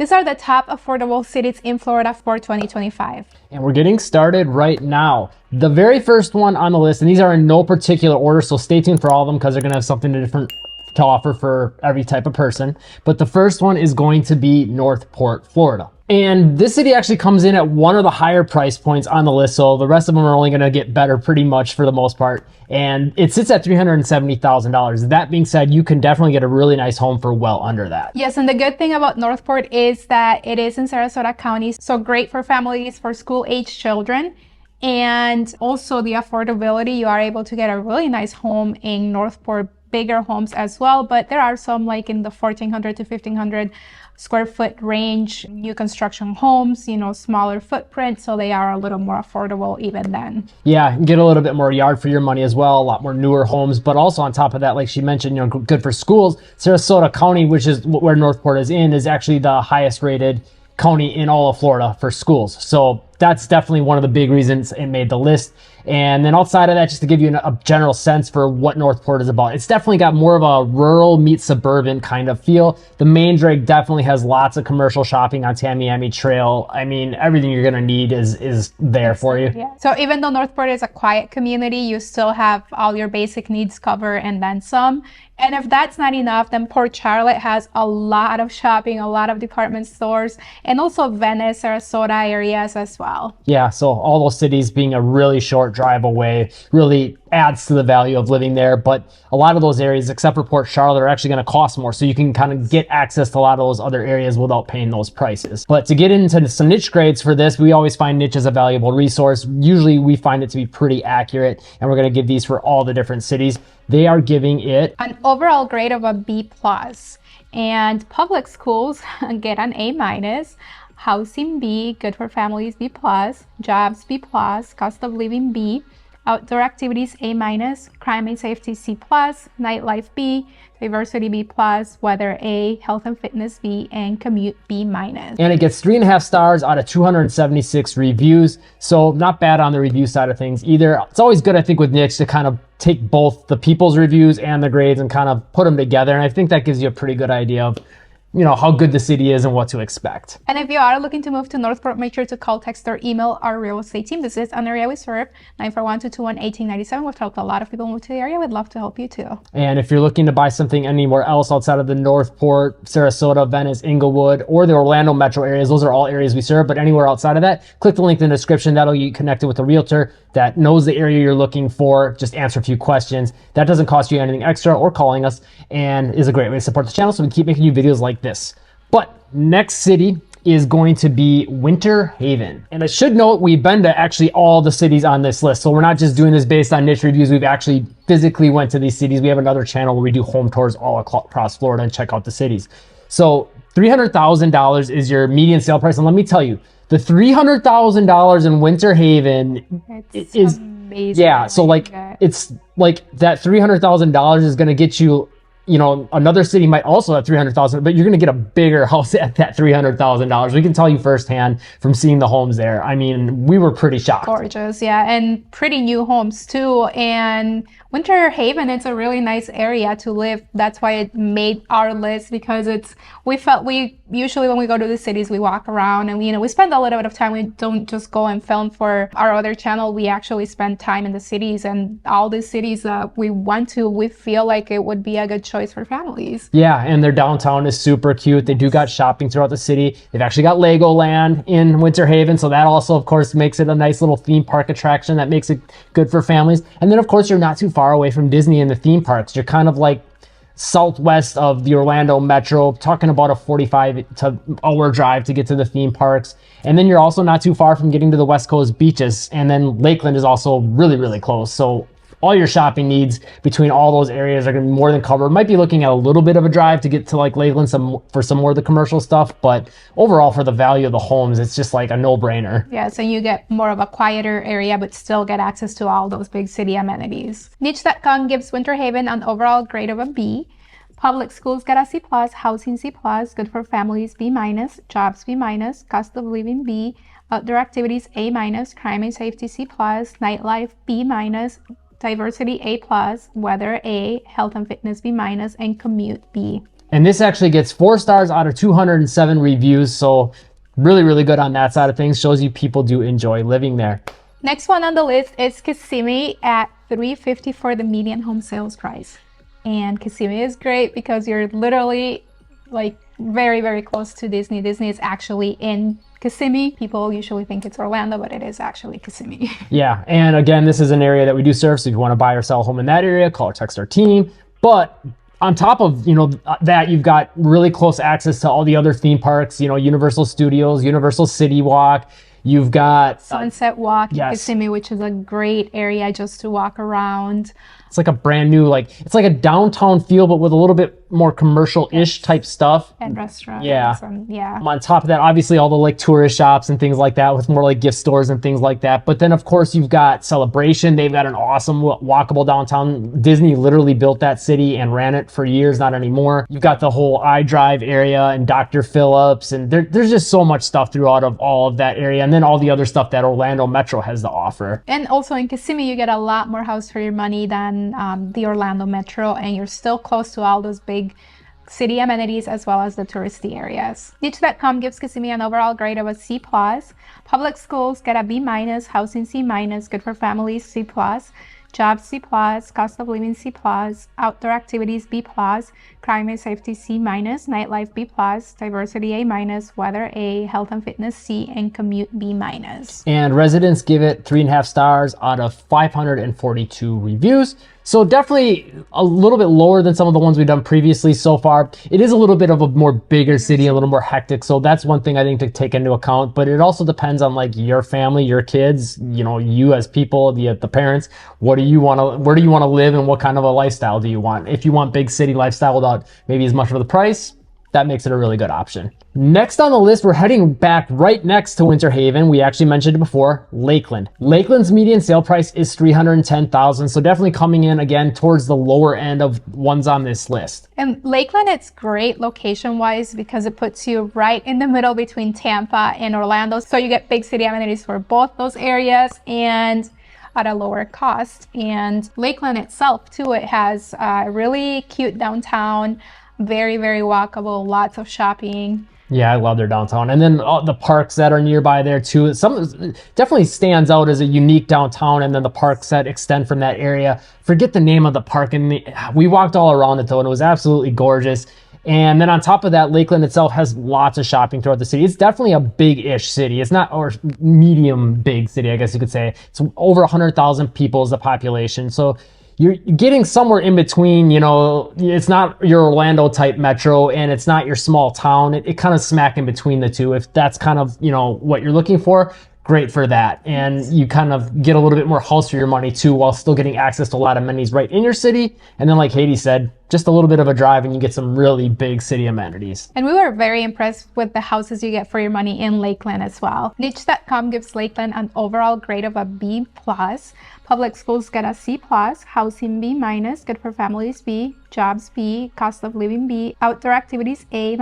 These are the top affordable cities in Florida for 2025. And we're getting started right now. The very first one on the list, and these are in no particular order, so stay tuned for all of them because they're going to have something different to offer for every type of person. But the first one is going to be North Port, Florida. And this city actually comes in at one of the higher price points on the list, so the rest of them are only going to get better pretty much for the most part. And it sits at $370,000. That being said, you can definitely get a really nice home for well under that. Yes, and the good thing about North Port is that it is in Sarasota County, so great for families, for school-age children. And also the affordability, you are able to get a really nice home in North Port, bigger homes as well, but there are some like in the 1,400 to 1,500 square foot range, new construction homes, smaller footprint, so they are a little more affordable even then. Yeah, get a little bit more yard for your money as well, a lot more newer homes, but also on top of that, like she mentioned, good for schools. Sarasota County, which is where North Port is actually the highest rated county in all of Florida for schools. So that's definitely one of the big reasons it made the list. And then outside of that, just to give you a general sense for what North Port is about, it's definitely got more of a rural meets suburban kind of feel. The main drag definitely has lots of commercial shopping on Tamiami Trail. I mean, everything you're going to need is there for you. Yeah. So even though North Port is a quiet community, you still have all your basic needs covered and then some. And if that's not enough, then Port Charlotte has a lot of shopping, a lot of department stores, and also Venice, Sarasota areas as well. Yeah, so all those cities being a really short drive away really adds to the value of living there. But a lot of those areas, except for Port Charlotte, are actually going to cost more. So you can kind of get access to a lot of those other areas without paying those prices. But to get into some niche grades for this, we always find niche as a valuable resource. Usually we find it to be pretty accurate, and we're going to give these for all the different cities. They are giving it an overall grade of a B+, and public schools get an A-, housing B, good for families B+, jobs B+, cost of living B, outdoor activities A-, crime and safety C+, nightlife B, diversity B+, weather A, health and fitness B, and commute B-. And it gets 3.5 stars out of 276 reviews. So not bad on the review side of things either. It's always good, I think, with niche to kind of take both the people's reviews and the grades and kind of put them together. And I think that gives you a pretty good idea of how good the city is and what to expect. And if you are looking to move to North Port, make sure to call, text, or email our real estate team. This is an area we serve, 941-221-1897. We've helped a lot of people move to the area. We'd love to help you too. And if you're looking to buy something anywhere else outside of the North Port, Sarasota, Venice, Inglewood, or the Orlando metro areas, those are all areas we serve, but anywhere outside of that, click the link in the description. That'll get you connected with a realtor that knows the area you're looking for. Just answer a few questions. That doesn't cost you anything extra or calling us, and is a great way to support the channel so we keep making you videos like this. But next city is going to be Winter Haven. And I should note, we've been to actually all the cities on this list. So we're not just doing this based on niche reviews. We've actually physically went to these cities. We have another channel where we do home tours all across Florida and check out the cities. So $300,000 is your median sale price. And let me tell you, the $300,000 in Winter Haven is amazing. Yeah, so it's like that $300,000 is going to get you, another city might also have $300,000, but you're going to get a bigger house at that $300,000. We can tell you firsthand from seeing the homes there. I mean, we were pretty shocked. Gorgeous, yeah, and pretty new homes too. And Winter Haven, it's a really nice area to live. That's why it made our list, because we usually when we go to the cities, we walk around and we spend a little bit of time. We don't just go and film for our other channel. We actually spend time in the cities, and all the cities that we went to, we feel like it would be a good choice for families. Yeah, and their downtown is super cute. They do got shopping throughout the city. They've actually got Legoland in Winter Haven, so that also, of course, makes it a nice little theme park attraction that makes it good for families. And then, of course, you're not too far away from Disney and the theme parks. You're kind of like southwest of the Orlando metro, talking about a 45-hour drive to get to the theme parks. And then you're also not too far from getting to the West Coast beaches. And then Lakeland is also really, really close. So all your shopping needs between all those areas are going to be more than covered. Might be looking at a little bit of a drive to get to like Lakeland for some more of the commercial stuff, but overall for the value of the homes, it's just like a no-brainer. Yeah, so you get more of a quieter area, but still get access to all those big city amenities. Niche.com gives Winter Haven an overall grade of a B. Public schools get a C+, housing C+, good for families B-, jobs B-, cost of living B, outdoor activities A-, crime and safety C+, nightlife B-, diversity A+, weather A, health and fitness B-, and commute B. And this actually gets 4 stars out of 207 reviews. So really, really good on that side of things. Shows you people do enjoy living there. Next one on the list is Kissimmee at $350 for the median home sales price. And Kissimmee is great because you're literally like very, very close to Disney. Disney is actually in Kissimmee. People usually think it's Orlando, but it is actually Kissimmee. Yeah, and again, this is an area that we do serve. So if you want to buy or sell a home in that area, call or text our team. But on top of that, you've got really close access to all the other theme parks. Universal Studios, Universal City Walk. You've got Sunset Walk in yes. Kissimmee, which is a great area just to walk around. It's like a brand new, it's like a downtown feel, but with a little bit more commercial-ish type stuff. And restaurants. Yeah. Yeah. On top of that, obviously all the tourist shops and things like that with more like gift stores and things like that. But then of course you've got Celebration. They've got an awesome walkable downtown. Disney literally built that city and ran it for years, not anymore. You've got the whole iDrive area and Dr. Phillips, and there's just so much stuff throughout of all of that area. And then all the other stuff that Orlando Metro has to offer. And also in Kissimmee, you get a lot more house for your money than the Orlando Metro, and you're still close to all those big city amenities as well as the touristy areas. Niche.com gives Kissimmee an overall grade of a C+. Public schools get a B-, housing C-, good for families C+, jobs C+, cost of living C+, outdoor activities B+, crime and safety C-, nightlife B+, diversity A-, weather A, health and fitness C, and commute B-. And residents give it 3.5 stars out of 542 reviews. So definitely a little bit lower than some of the ones we've done previously so far. It is a little bit of a more bigger city, a little more hectic. So that's one thing I think to take into account. But it also depends on your family, your kids, you as people, the parents. Where do you want to live, and what kind of a lifestyle do you want? If you want big city lifestyle without maybe as much of the price, that makes it a really good option. Next on the list, we're heading back right next to Winter Haven. We actually mentioned it before, Lakeland. Lakeland's median sale price is $310,000, so definitely coming in again towards the lower end of ones on this list. And Lakeland, it's great location-wise because it puts you right in the middle between Tampa and Orlando. So you get big city amenities for both those areas and at a lower cost. And Lakeland itself too, it has a really cute downtown, very, very walkable, lots of shopping. Yeah, I love their downtown. And then the parks that are nearby there too. Some definitely stands out as a unique downtown, and then the parks that extend from that area. Forget the name of the park, and we walked all around it though, and it was absolutely gorgeous. And then on top of that, Lakeland itself has lots of shopping throughout the city. It's definitely a big-ish city. It's not, or medium big city, I guess you could say. It's over 100,000 people is the population. So you're getting somewhere in between, it's not your Orlando type metro and it's not your small town. It kind of smack in between the two. If that's kind of, what you're looking for, great for that. And you kind of get a little bit more house for your money too, while still getting access to a lot of amenities right in your city. And then like Haiti said, just a little bit of a drive and you get some really big city amenities. And we were very impressed with the houses you get for your money in Lakeland as well. Niche.com gives Lakeland an overall grade of a B+. Public schools get a C+, housing B-, good for families B, jobs B, cost of living B, outdoor activities A-,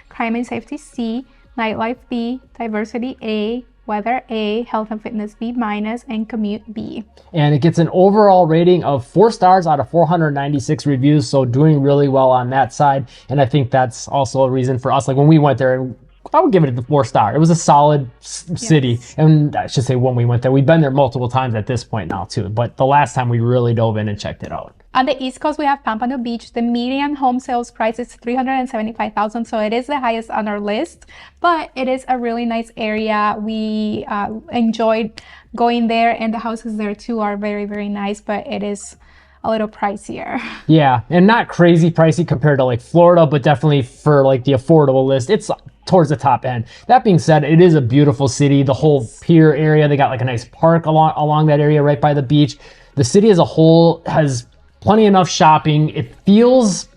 crime and safety C, nightlife B, diversity A, weather A, health and fitness B-, and commute B. And it gets an overall rating of 4 stars out of 496 reviews, so doing really well on that side. And I think that's also a reason for us, when we went there, I would give it a 4-star. It was a solid city. And I should say when we went there, we've been there multiple times at this point now too, but the last time we really dove in and checked it out. On the East Coast, we have Pompano Beach. The median home sales price is $375,000, so it is the highest on our list, but it is a really nice area. We enjoyed going there, and the houses there too are very, very nice, but it is a little pricier. Yeah, and not crazy pricey compared to Florida, but definitely for the affordable list, it's towards the top end. That being said, it is a beautiful city. The whole pier area, they got a nice park along that area right by the beach. The city as a whole has plenty enough shopping. It feels,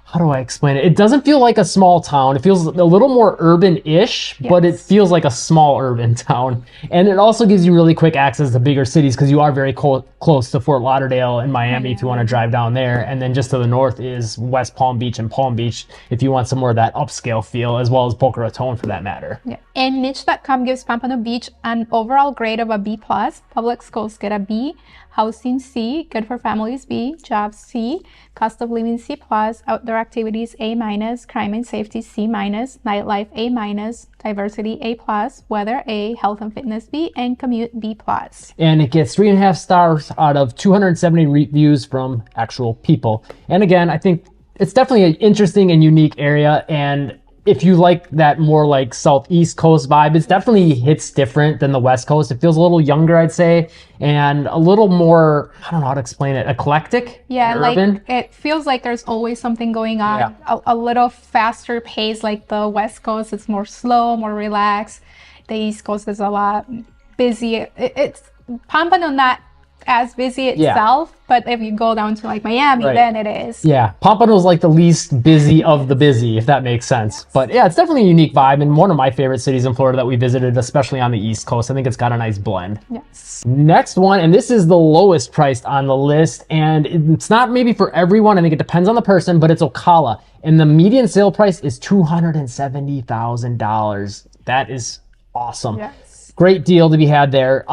how do I explain it? It doesn't feel like a small town. It feels a little more urban-ish, but it feels like a small urban town. And it also gives you really quick access to bigger cities because you are very close to Fort Lauderdale and Miami if you want to drive down there. And then just to the north is West Palm Beach and Palm Beach if you want some more of that upscale feel, as well as Boca Raton for that matter. Yeah. And Niche.com gives Pompano Beach an overall grade of a B+. Public schools get a B. Housing C, good for families B, jobs C, cost of living C plus, outdoor activities A minus, crime and safety C minus, nightlife A minus, diversity A plus, weather A, health and fitness B, and commute B plus. And it gets 3.5 stars out of 270 reviews from actual people. And again, I think it's definitely an interesting and unique area. And if you like that more like southeast coast vibe, it definitely hits different than the west coast. It feels a little younger, I'd say, and a little more, I don't know how to explain it, eclectic. Yeah, urban. like it feels like there's always something going on. Yeah. A little faster pace, like the west coast, it's more slow, more relaxed. The east coast is a lot busy. It's Pompano not as busy itself, but if you go down to like Miami, Right. then it is. Yeah, Pompano's like the least busy of the busy, if that makes sense. But yeah, it's definitely a unique vibe and one of my favorite cities in Florida that we visited, especially on the East Coast. I think it's got a nice blend. Yes. Next one, and this is the lowest priced on the list, and it's not maybe for everyone. I think it depends on the person, but it's Ocala, and the median sale price is $270,000. That is awesome. Yes. Great deal to be had there.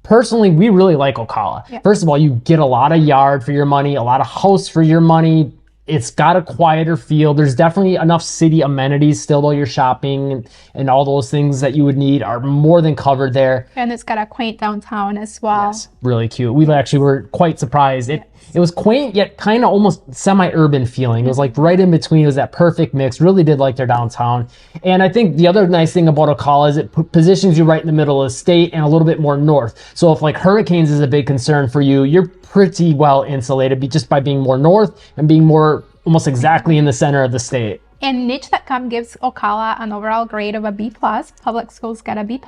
Personally, we really like Ocala. Yeah. First of all, you get a lot of yard for your money, a lot of house for your money. It's got a quieter feel. There's definitely enough city amenities still, though you're shopping and all those things that you would need are more than covered there. And it's got a quaint downtown as well. Yes, really cute. We actually were quite surprised. It was quaint, yet kind of almost semi-urban feeling. It was like right in between. It was that perfect mix. Really did like their downtown. And I think the other nice thing about Ocala is it positions you right in the middle of the state and a little bit more north. So if like hurricanes is a big concern for you, you're pretty well insulated just by being more north and being more almost exactly in the center of the state. And Niche.com gives Ocala an overall grade of a B+, public schools got a B+,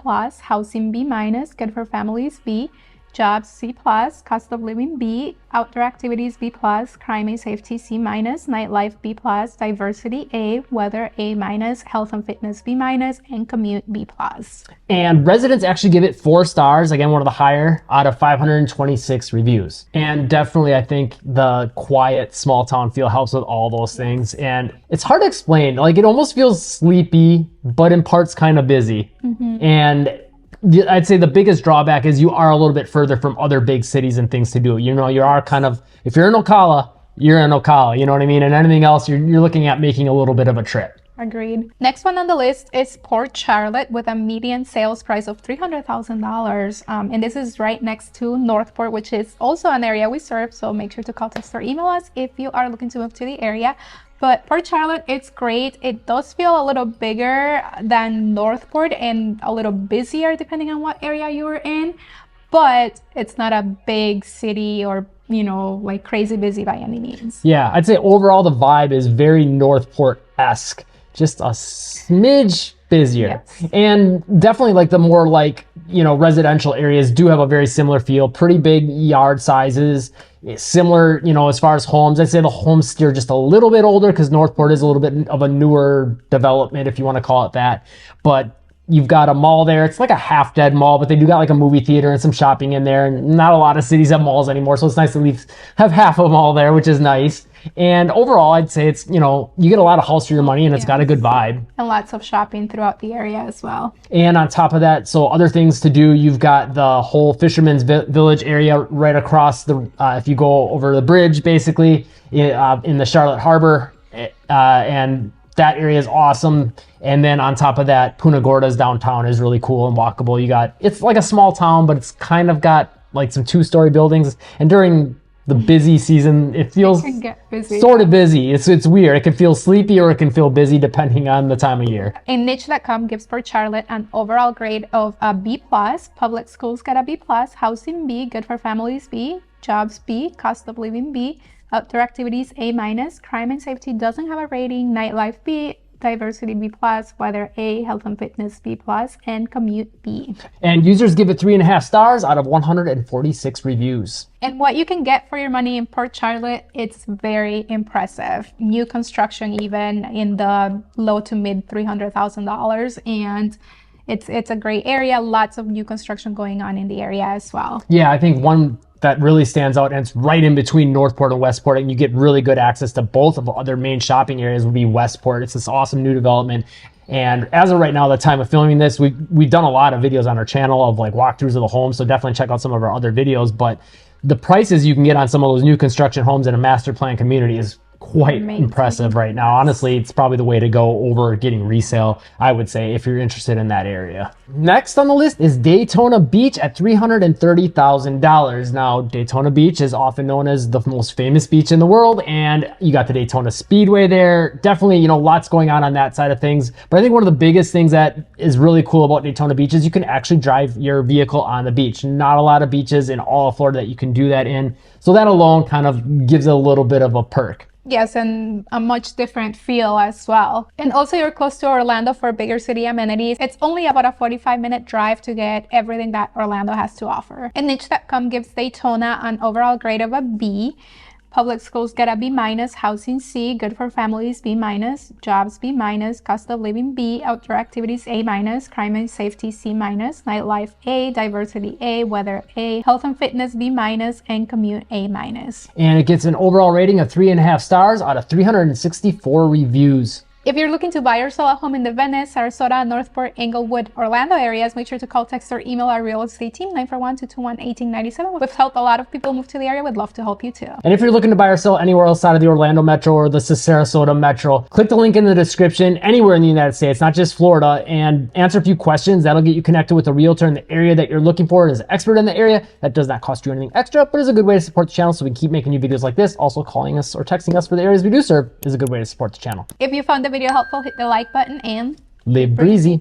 housing B-, good for families B, jobs C+, cost of living B, outdoor activities B+, crime and safety C-, nightlife B+, diversity A, weather A-, health and fitness B-, and commute B+. And residents actually give it 4 stars, again, one of the higher out of 526 reviews. And definitely, I think the quiet small town feel helps with all those things. And it's hard to explain. Like, it almost feels sleepy, but in parts kind of busy. And I'd say the biggest drawback is you are a little bit further from other big cities and things to do. You know, you are kind of, if you're in Ocala, you're in Ocala, you know what I mean? And anything else, you're looking at making a little bit of a trip. Agreed. Next one on the list is Port Charlotte with a median sales price of $300,000. And this is right next to Northport, which is also an area we serve. So make sure to call, text, or email us if you are looking to move to the area. But Port Charlotte, it's great. It does feel a little bigger than Northport and a little busier depending on what area you're in. But it's not a big city or, you know, like crazy busy by any means. Yeah, I'd say overall the vibe is very Northport-esque. Just a smidge busier. Yes. And definitely like the more like, you know, residential areas do have a very similar feel, pretty big yard sizes, similar, you know, as far as homes. I'd say the homes steer just a little bit older because Northport is a little bit of a newer development, if you want to call it that. But you've got a mall there. It's like a half dead mall, but they do got like a movie theater and some shopping in there. And not a lot of cities have malls anymore. So it's nice to have half of them all there, which is nice. And overall, I'd say it's, you know, you get a lot of house for your money and it's got a good vibe. And lots of shopping throughout the area as well. And on top of that, so other things to do, you've got the whole Fisherman's Village area right across the, if you go over the bridge, basically, in the Charlotte Harbor. And that area is awesome. And then on top of that, Punta Gorda's downtown is really cool and walkable. It's like a small town, but it's kind of got like some 2-story buildings. And during the busy season, it feels can get busy. sort of busy. It's weird. It can feel sleepy or it can feel busy depending on the time of year. And Niche.com gives Port Charlotte an overall grade of a B+, public schools got a B+, housing B, good for families B, jobs B, cost of living B, outdoor activities A-, crime and safety doesn't have a rating, nightlife B, diversity B+, weather A, health and fitness B+, and commute B. And users give it 3.5 stars out of 146 reviews. And what you can get for your money in Port Charlotte, it's very impressive. New construction even in the low to mid $300,000, and it's a great area. Lots of new construction going on in the area as well. Yeah, I think one that really stands out, and it's right in between Northport and Westport, and you get really good access to both of the other main shopping areas would be Westport. It's this awesome new development. And as of right now, the time of filming this, we've done a lot of videos on our channel of like walkthroughs of the home. So definitely check out some of our other videos. But the prices you can get on some of those new construction homes in a master plan community is quite impressive right now. Honestly, it's probably the way to go over getting resale, I would say, if you're interested in that area. Next on the list is Daytona Beach at $330,000. Now, Daytona Beach is often known as the most famous beach in the world, and you got the Daytona Speedway there. Definitely, you know, lots going on that side of things. But I think one of the biggest things that is really cool about Daytona Beach is you can actually drive your vehicle on the beach. Not a lot of beaches in all of Florida that you can do that in. So that alone kind of gives it a little bit of a perk. Yes, and a much different feel as well. And also you're close to Orlando for bigger city amenities. It's only about a 45-minute drive to get everything that Orlando has to offer. And niche.com gives Daytona an overall grade of a B. Public schools get a B-, housing C, good for families B-, jobs B-, cost of living B, outdoor activities A-, crime and safety C-, nightlife A, diversity A, weather A, health and fitness B-, and commute A-. And it gets an overall rating of 3.5 stars out of 364 reviews. If you're looking to buy or sell a home in the Venice, Sarasota, Northport, Englewood, Orlando areas, make sure to call, text, or email our real estate team, 941-221-1897. We've helped a lot of people move to the area. We'd love to help you too. And if you're looking to buy or sell anywhere outside of the Orlando metro or the Sarasota metro, click the link in the description anywhere in the United States, not just Florida, and answer a few questions. That'll get you connected with a realtor in the area that you're looking for, as an expert in the area. That does not cost you anything extra, but is a good way to support the channel so we can keep making new videos like this. Also, calling us or texting us for the areas we do serve is a good way to support the channel. If you found the video helpful, hit the like button and live breezy.